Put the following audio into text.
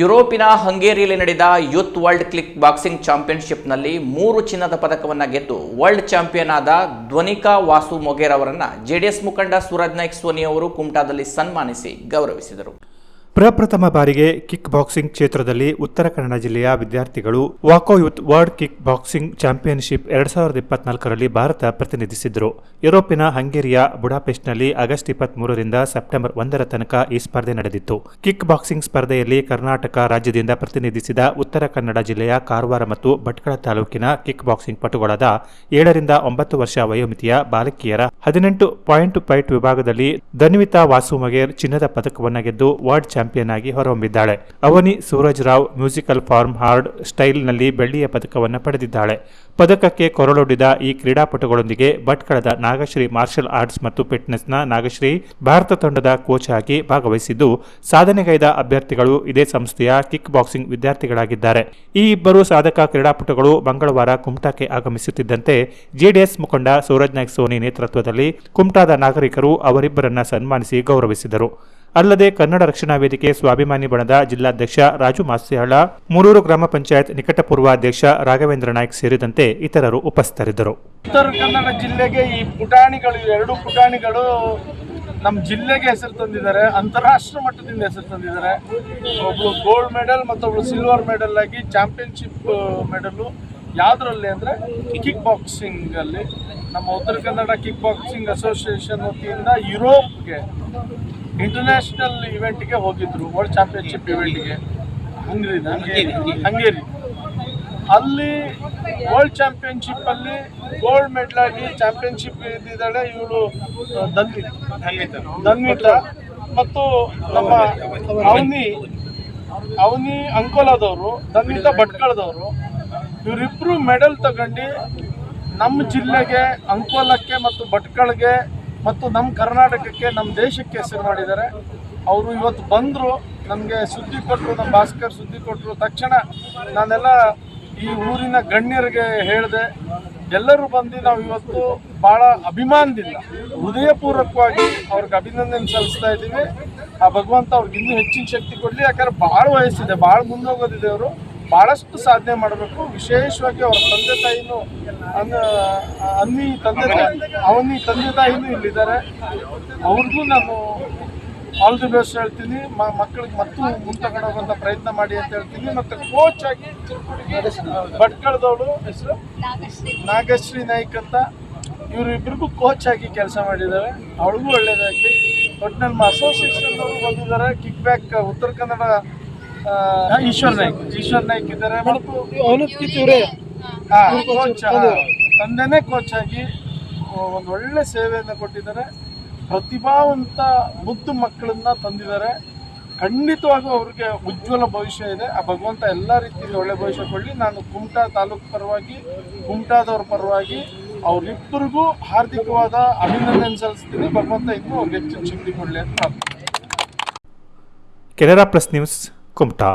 ಯುರೋಪಿನ ಹಂಗೇರಿಯಲ್ಲಿ ನಡೆದ youth world click boxing ಚಾಂಪಿಯನ್ಶಿಪ್ನಲ್ಲಿ 3 ಚಿನ್ನದ ಪದಕವನ್ನು ಗೆದ್ದು ವರ್ಲ್ಡ್ ಚಾಂಪಿಯನ್ ಆದ ಧ್ವನಿಕಾ ವಾಸು ಮೊಗೇರ್ ಅವರನ್ನು ಜೆಡಿಎಸ್ ಮುಖಂಡ ಸೂರಜ್ ನಾಯ್ಕ್ ಸೋನಿ ಅವರು ಕುಮಟಾದಲ್ಲಿ ಸನ್ಮಾನಿಸಿ ಗೌರವಿಸಿದರು. ಪ್ರಪ್ರಥಮ ಬಾರಿಗೆ ಕಿಕ್ ಬಾಕ್ಸಿಂಗ್ ಕ್ಷೇತ್ರದಲ್ಲಿ ಉತ್ತರ ಕನ್ನಡ ಜಿಲ್ಲೆಯ ವಿದ್ಯಾರ್ಥಿಗಳು ವಾಕೋ youth world kickboxing championship 2024ರಲ್ಲಿ ಭಾರತ ಪ್ರತಿನಿಧಿಸಿದ್ದರು. ಯುರೋಪಿನ ಹಂಗೇರಿಯ ಬುಡಾಪೆಸ್ಟ್ನಲ್ಲಿ ಆಗಸ್ಟ್ 23ರಿಂದ ಸೆಪ್ಟೆಂಬರ್ 1ರ ತನಕ ಈ ಸ್ಪರ್ಧೆ ನಡೆದಿತ್ತು. ಕಿಕ್ ಬಾಕ್ಸಿಂಗ್ ಸ್ಪರ್ಧೆಯಲ್ಲಿ ಕರ್ನಾಟಕ ರಾಜ್ಯದಿಂದ ಪ್ರತಿನಿಧಿಸಿದ ಉತ್ತರ ಕನ್ನಡ ಜಿಲ್ಲೆಯ ಕಾರವಾರ ಮತ್ತು ಭಟ್ಕಳ ತಾಲೂಕಿನ ಕಿಕ್ ಬಾಕ್ಸಿಂಗ್ ಪಟುಗಳಾದ 7ರಿಂದ 9 ವರ್ಷ ವಯೋಮಿತಿಯ ಬಾಲಕಿಯರ 18 ಪಾಯಿಂಟ್ ಫೈಟ್ ವಿಭಾಗದಲ್ಲಿ ಧನ್ವಿತಾ ವಾಸು ಮೊಗೇರ್ ಚಿನ್ನದ ಪದಕವನ್ನು ಗೆದ್ದು ವರ್ಲ್ಡ್ ಚಾಂಪಿಯನ್ ಆಗಿ ಹೊರಹೊಮ್ಮಿದ್ದಾಳೆ. Avani Suraj Rao musical form hard ಸ್ಟೈಲ್ನಲ್ಲಿ ಬೆಳ್ಳಿಯ ಪದಕವನ್ನು ಪಡೆದಿದ್ದಾಳೆ. ಪದಕಕ್ಕೆ ಕೊರಳೊಡ್ಡಿದ ಈ ಕ್ರೀಡಾಪಟುಗಳೊಂದಿಗೆ ಭಟ್ಕಳದ ನಾಗಶ್ರೀ ಮಾರ್ಷಲ್ ಆರ್ಟ್ಸ್ ಮತ್ತು ಫಿಟ್ನೆಸ್ನ ನಾಗಶ್ರೀ ಭಾರತ ತಂಡದ ಕೋಚ್ ಆಗಿ ಭಾಗವಹಿಸಿದ್ದು, ಸಾಧನೆಗೈದ ಅಭ್ಯರ್ಥಿಗಳು ಇದೇ ಸಂಸ್ಥೆಯ ಕಿಕ್ ಬಾಕ್ಸಿಂಗ್ ವಿದ್ಯಾರ್ಥಿಗಳಾಗಿದ್ದಾರೆ. ಈ ಇಬ್ಬರು ಸಾಧಕ ಕ್ರೀಡಾಪಟುಗಳು ಮಂಗಳವಾರ ಕುಮಟಾಕ್ಕೆ ಆಗಮಿಸುತ್ತಿದ್ದಂತೆ ಜೆಡಿಎಸ್ ಮುಖಂಡ ಸೂರಜ್ ನಾಯ್ಕ್ ಸೋನಿ ನೇತೃತ್ವದಲ್ಲಿ ಕುಮಟಾದ ನಾಗರಿಕರು ಅವರಿಬ್ಬರನ್ನ ಸನ್ಮಾನಿಸಿ ಗೌರವಿಸಿದರು. ಅಲ್ಲದೆ ಕನ್ನಡ ರಕ್ಷಣಾ ವೇದಿಕೆ ಸ್ವಾಭಿಮಾನಿ ಬಣದ ಜಿಲ್ಲಾಧ್ಯಕ್ಷ ರಾಜು ಮಾಸ್ತಿಹಳ್ಳ, ಮೂರೂರು ಗ್ರಾಮ ಪಂಚಾಯತ್ ನಿಕಟಪೂರ್ವ ಅಧ್ಯಕ್ಷ ರಾಘವೇಂದ್ರ ನಾಯ್ಕ್ ಸೇರಿದಂತೆ ಇತರರು ಉಪಸ್ಥಿತರಿದ್ದರು. ಉತ್ತರ ಕನ್ನಡ ಜಿಲ್ಲೆಗೆ ಈ ಪುಟಾಣಿಗಳು, ಎರಡು ಪುಟಾಣಿಗಳು ನಮ್ಮ ಜಿಲ್ಲೆಗೆ ಹೆಸರು ತಂದಿದ್ದಾರೆ, ಅಂತಾರಾಷ್ಟ್ರೀಯ ಮಟ್ಟದಿಂದ ಹೆಸರು ತಂದಿದ್ದಾರೆ. ಒಬ್ಳು ಗೋಲ್ಡ್ ಮೆಡಲ್ ಮತ್ತೊಬ್ಳು ಸಿಲ್ವರ್ ಮೆಡಲ್ ಆಗಿ ಚಾಂಪಿಯನ್ಶಿಪ್ ಮೆಡಲು ಯಾವುದರಲ್ಲಿ ಅಂದರೆ ಕಿಕ್ ಬಾಕ್ಸಿಂಗ್ ಅಲ್ಲಿ ನಮ್ಮ Uttara Kannada kick boxing association ವತಿಯಿಂದ ಯುರೋಪ್ಗೆ ಇಂಟರ್ನ್ಯಾಷನಲ್ ಇವೆಂಟ್ಗೆ ಹೋಗಿದ್ರು, ವರ್ಲ್ಡ್ ಚಾಂಪಿಯನ್ಶಿಪ್ ಇವೆಂಟ್ಗೆ ಹಂಗೇರಿ. ಅಲ್ಲಿ ವರ್ಲ್ಡ್ ಚಾಂಪಿಯನ್ಶಿಪ್ ಅಲ್ಲಿ ಗೋಲ್ಡ್ ಮೆಡಲ್ ಆಗಿ ಚಾಂಪಿಯನ್ಶಿಪ್ ಗೆದ್ದಿದ್ದಾಳೆ ಇವಳು ಧನ್ವಿತಾ ಮತ್ತು ನಮ್ಮ ಅವನಿ ಅಂಕೋಲಾದವರು, ಧನ್ವಿತಾ ಭಟ್ಕಳದವರು. ಇವರಿಬ್ರು ಮೆಡಲ್ ತಗೊಂಡು ನಮ್ಮ ಜಿಲ್ಲೆಗೆ, ಅಂಕೋಲಕ್ಕೆ ಮತ್ತು ಭಟ್ಕಳಗೆ ಮತ್ತು ನಮ್ಮ ಕರ್ನಾಟಕಕ್ಕೆ, ನಮ್ಮ ದೇಶಕ್ಕೆ ಹೆಸರು ಮಾಡಿದ್ದಾರೆ. ಅವರು ಇವತ್ತು ಬಂದರು, ನಮಗೆ ಸುದ್ದಿ ಕೊಟ್ಟರು, ನಮ್ಮ ಭಾಸ್ಕರ್ ಸುದ್ದಿ ಕೊಟ್ಟರು. ತಕ್ಷಣ ನಾನೆಲ್ಲ ಈ ಊರಿನ ಗಣ್ಯರಿಗೆ ಹೇಳಿದೆ, ಎಲ್ಲರೂ ಬಂದು ನಾವು ಇವತ್ತು ಭಾಳ ಅಭಿಮಾನದಿಂದ ಹೃದಯಪೂರ್ವಕವಾಗಿ ಅವ್ರಿಗೆ ಅಭಿನಂದನೆ ಸಲ್ಲಿಸ್ತಾ ಇದ್ದೀವಿ. ಆ ಭಗವಂತ ಅವ್ರಿಗೆ ಇನ್ನೂ ಹೆಚ್ಚಿನ ಶಕ್ತಿ ಕೊಡಲಿ. ಯಾಕಂದ್ರೆ ಭಾಳ ವಯಸ್ಸಿದೆ, ಭಾಳ ಮುಂದೋಗೋದಿದೆ, ಅವರು ಭಾಳಷ್ಟು ಸಾಧನೆ ಮಾಡಬೇಕು. ವಿಶೇಷವಾಗಿ ಅವ್ರ ತಂದೆ ತಾಯಿನೂ ಅವನಿ ತಂದೆ ತಾಯಿನೂ ಇಲ್ಲಿದ್ದಾರೆ. ಅವ್ರಿಗೂ ನಾನು ಆಲ್ ದಿ ಬೆಸ್ಟ್ ಹೇಳ್ತೀನಿ. ಮಕ್ಕಳಿಗೆ ಮತ್ತು ಮುಂತಗೊಂಡೋಗುವಂಥ ಪ್ರಯತ್ನ ಮಾಡಿ ಅಂತ ಹೇಳ್ತೀನಿ. ಮತ್ತು ಕೋಚ್ ಆಗಿ ಭಟ್ಕಳದವಳು ಹೆಸರು ನಾಗಶ್ರೀ ನಾಯ್ಕ್ ಅಂತ, ಇವರಿಬ್ಬರಿಗೂ ಕೋಚ್ ಆಗಿ ಕೆಲಸ ಮಾಡಿದ್ದಾರೆ. ಅವಳಿಗೂ ಒಳ್ಳೇದಾಗಲಿ. ಒಟ್ಟಿನಲ್ಲಿ ನಮ್ಮ ಅಸೋಸಿಯೇಷನ್ ಅವರು ಬಂದಿದ್ದಾರೆ. ಕಿಕ್ ಬ್ಯಾಕ್ ಉತ್ತರ ಕನ್ನಡ ಈಶ್ವರ್ ನಾಯ್ಕ್ ಇದ್ದಾರೆ. ಕೋಚ್ ತಂದೆನೇ ಕೋಚ್ ಆಗಿ ಒಂದು ಒಳ್ಳೆ ಸೇವೆಯನ್ನು ಕೊಟ್ಟಿದ್ದಾರೆ. ಪ್ರತಿಭಾವಂತ ಮುದ್ದು ಮಕ್ಕಳನ್ನ ತಂದಿದ್ದಾರೆ. ಖಂಡಿತವಾಗೂ ಅವ್ರಿಗೆ ಉಜ್ವಲ ಭವಿಷ್ಯ ಇದೆ. ಆ ಭಗವಂತ ಎಲ್ಲ ರೀತಿಯಲ್ಲಿ ಒಳ್ಳೆ ಭವಿಷ್ಯ ಕೊಡಲಿ. ನಾನು ಕುಮಟಾ ತಾಲೂಕು ಪರವಾಗಿ, ಕುಮಟಾದವ್ರ ಪರವಾಗಿ ಅವರಿಬ್ಬರಿಗೂ ಹಾರ್ದಿಕವಾದ ಅಭಿನಂದನೆ ಸಲ್ಲಿಸ್ತೀನಿ. ಭಗವಂತ ಇನ್ನೂ ಅವ್ರಿಗೆ ಹೆಚ್ಚಿನ ಶಕ್ತಿ ಕೊಡಲಿ ಅಂತ. Canara plus news Kumta.